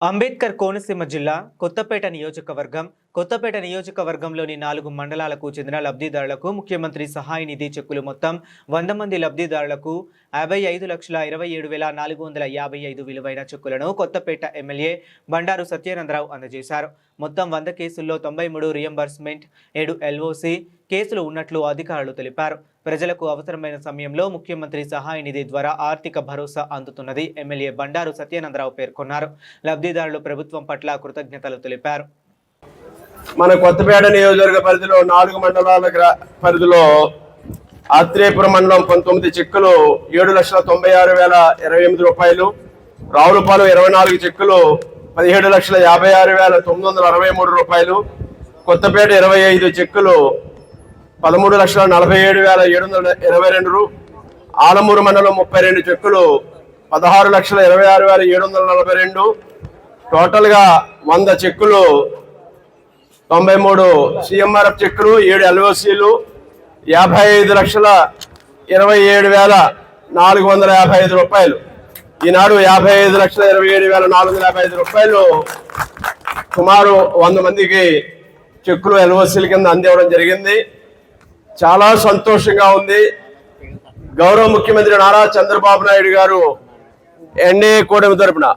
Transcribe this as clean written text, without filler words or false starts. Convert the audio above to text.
అంబేద్కర్ కోనసీమ జిల్లా కొత్తపేట నియోజకవర్గంలోని 4 మండలాలకు చెందిన లబ్ధిదారులకు ముఖ్యమంత్రి సహాయ నిధి చెక్కులు మొత్తం 100 మంది లబ్ధిదారులకు 55,27,455 విలువైన చెక్కులను కొత్తపేట ఎమ్మెల్యే బండారు సత్యానందరావు అందజేశారు. మొత్తం 100 కేసుల్లో 93 రియంబర్స్మెంట్ 7 ఎల్ఓసి కేసులు ఉన్నట్లు అధికారులు తెలిపారు. ప్రజలకు అవసరమైన సమయంలో ముఖ్యమంత్రి సహాయ నిధి ద్వారా ఆర్థిక భరోసా అందుతున్నది ఎమ్మెల్యే బండారు సత్యానందరావు పేర్కొన్నారు. లబ్ధిదారులు ప్రభుత్వం పట్ల కృతజ్ఞతలు తెలిపారు. మన కొత్తపేట నియోజకవర్గ పరిధిలో 4 మండలాల పరిధిలో ఆత్రేయపురం మండలం 19 చెక్కులు 7,96,028 రూపాయలు, రావులపాలెం 24 చెక్కులు 17,56,963 రూపాయలు, కొత్తపేట 25 చెక్కులు 13,47,722, ఆలమూరు మండలం 32 చెక్కులు 16,26,742, టోటల్గా 100 చెక్కులు 93 సిఎంఆర్ఎఫ్ చెక్కులు 7 ఎల్ఓసీలు 55,27,455 రూపాయలు. ఈనాడు 55,27,455 రూపాయలు సుమారు 100 మందికి చెక్కులు ఎల్ఓసీల కింద అందివ్వడం జరిగింది. చాలా సంతోషంగా ఉంది. గౌరవ ముఖ్యమంత్రి నారా చంద్రబాబు నాయుడు గారు ఎన్డీఏ కూటమి తరపున